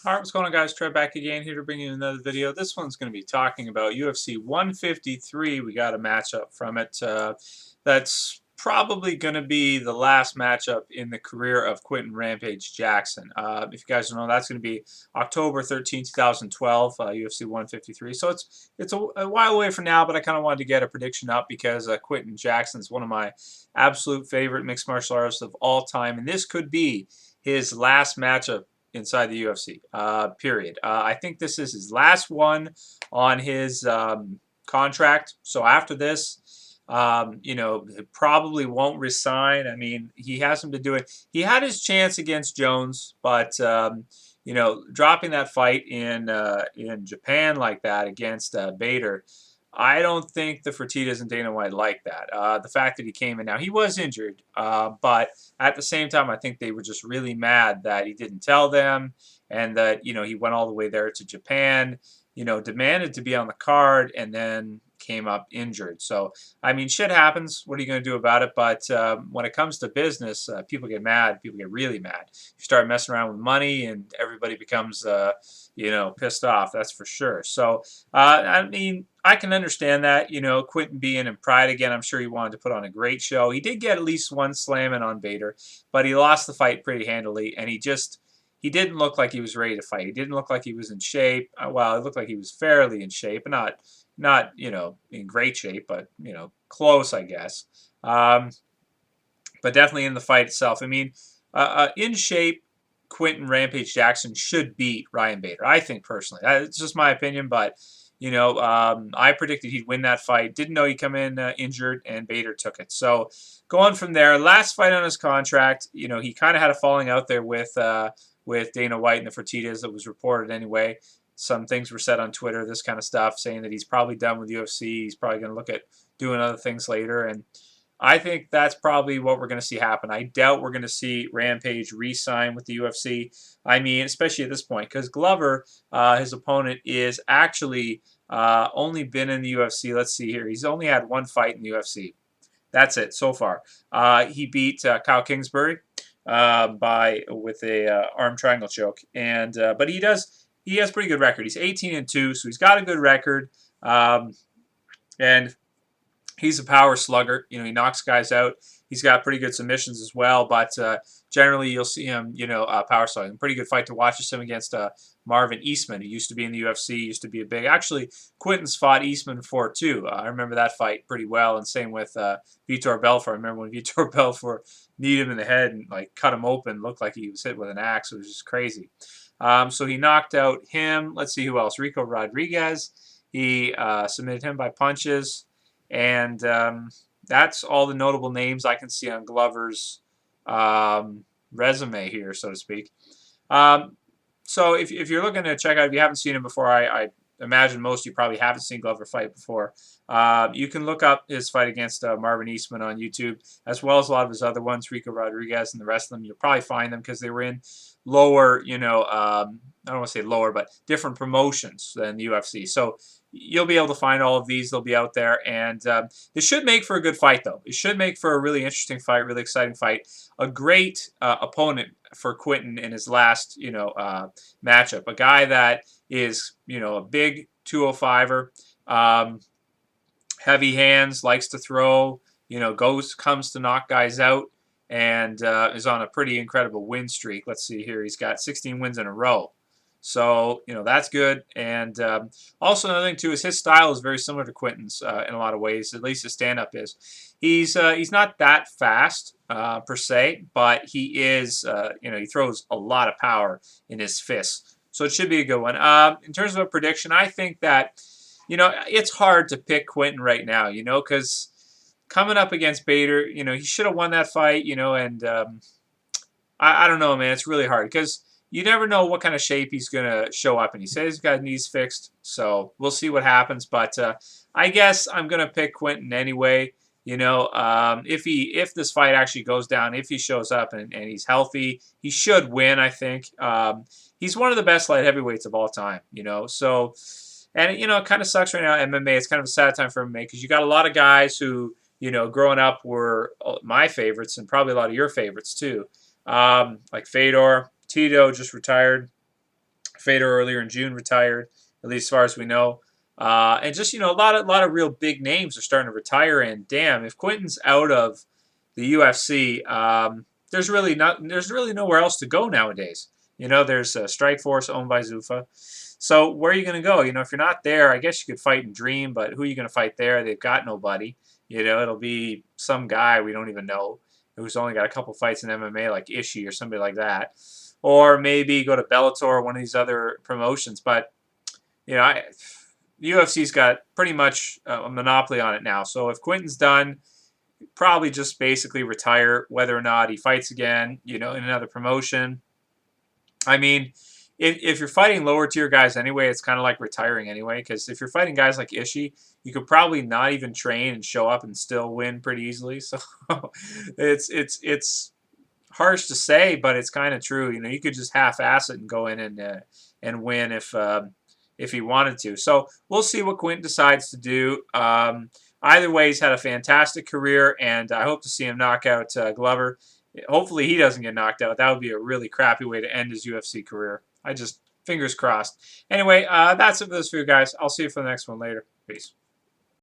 Alright, what's going on, guys? Trev back again here to bring you another video. This one's going to be talking about UFC 153. We got a matchup from it that's probably going to be the last matchup in the career of Quinton Rampage Jackson. If you guys don't know, that's going to be October 13, 2012, UFC 153. So it's a while away from now, but I kind of wanted to get a prediction up because Quinton Jackson is one of my absolute favorite mixed martial artists of all time, and this could be his last matchup inside the UFC, period. I think this is his last one on his contract. So after this, he probably won't resign. I mean, he hasn't been doing. He had his chance against Jones, but dropping that fight in Japan like that against Bader, I don't think the Fertittas and Dana White like that. The fact that he came in now, he was injured, but at the same time, I think they were just really mad that he didn't tell them and that, he went all the way there to Japan, demanded to be on the card and then came up injured. So, I mean, shit happens. What are you going to do about it? But when it comes to business, people get mad. People get really mad. You start messing around with money and everybody becomes, pissed off. That's for sure. So, I mean, I can understand that, Quinton being in pride again. I'm sure he wanted to put on a great show. He did get at least one slamming on Bader, but he lost the fight pretty handily, and he didn't look like he was ready to fight. He didn't look like he was in shape. Well, it looked like he was fairly in shape, not in great shape, but close, I guess. But definitely in the fight itself. I mean, in shape, Quinton Rampage Jackson should beat Ryan Bader. I think personally, it's just my opinion, but I predicted he'd win that fight. Didn't know he'd come in injured, and Bader took it. So going from there, last fight on his contract, he kind of had a falling out there with Dana White and the Fertittas. That was reported anyway. Some things were said on Twitter, this kind of stuff, saying that he's probably done with UFC. He's probably going to look at doing other things later, and I think that's probably what we're going to see happen. I doubt we're going to see Rampage re-sign with the UFC. I mean, especially at this point, because Glover, his opponent, is actually only been in the UFC. Let's see here. He's only had one fight in the UFC. That's it so far. He beat Kyle Kingsbury with a arm triangle choke, and but he has a pretty good record. He's 18-2, so he's got a good record, and he's a power slugger. He knocks guys out. He's got pretty good submissions as well, but generally you'll see him, power slugging. Pretty good fight to watch is him against Marvin Eastman, who used to be in the UFC, used to be a big. Actually, Quinton's fought Eastman before too. I remember that fight pretty well, and same with Vitor Belfort. I remember when Vitor Belfort kneed him in the head and cut him open, looked like he was hit with an axe. It was just crazy. So he knocked out him. Let's see who else. Rico Rodriguez. He submitted him by punches. And that's all the notable names I can see on Glover's resume here, so to speak. So if you're looking to check out, if you haven't seen him before, I imagine most of you probably haven't seen Glover fight before. You can look up his fight against Marvin Eastman on YouTube, as well as a lot of his other ones, Rico Rodriguez and the rest of them. You'll probably find them because they were in lower, I don't want to say lower, but different promotions than the UFC. So you'll be able to find all of these. They'll be out there. And it should make for a good fight, though. It should make for a really interesting fight, really exciting fight. A great opponent for Quinton in his last, matchup. A guy that is, a big 205er, heavy hands, likes to throw, comes to knock guys out, and is on a pretty incredible win streak. Let's see here. He's got 16 wins in a row. So, that's good. And also another thing, too, is his style is very similar to Quinton's in a lot of ways. At least his stand-up is. He's not that fast, per se, but he is, he throws a lot of power in his fists. So it should be a good one. In terms of a prediction, I think that, it's hard to pick Quinton right now, because coming up against Bader, he should have won that fight, and I don't know, man. It's really hard because you never know what kind of shape he's going to show up in. He says he's got knees fixed, so we'll see what happens. But I guess I'm going to pick Quinton anyway. If this fight actually goes down, if he shows up and he's healthy, he should win, I think. He's one of the best light heavyweights of all time, So, and, it kind of sucks right now, MMA. It's kind of a sad time for MMA because you got a lot of guys who, growing up were my favorites and probably a lot of your favorites too. Like Fedor. Tito just retired. Fader earlier in June retired, at least as far as we know. And just, a lot of real big names are starting to retire. And damn, if Quinton's out of the UFC, there's really nowhere else to go nowadays. There's Strikeforce owned by Zuffa. So where are you going to go? If you're not there, I guess you could fight and dream, but who are you going to fight there? They've got nobody. It'll be some guy we don't even know who's only got a couple fights in MMA, like Ishii or somebody like that. Or maybe go to Bellator or one of these other promotions. But, UFC's got pretty much a monopoly on it now. So if Quinton's done, probably just basically retire, whether or not he fights again, in another promotion. I mean, if you're fighting lower tier guys anyway, it's kind of like retiring anyway, because if you're fighting guys like Ishii, you could probably not even train and show up and still win pretty easily. So it's harsh to say, but it's kind of true. You could just half-ass it and go in and win if he wanted to. So we'll see what Quinton decides to do. Either way, he's had a fantastic career, and I hope to see him knock out Glover. Hopefully he doesn't get knocked out. That would be a really crappy way to end his UFC career. Fingers crossed. Anyway, that's it for this video, guys. I'll see you for the next one later. Peace.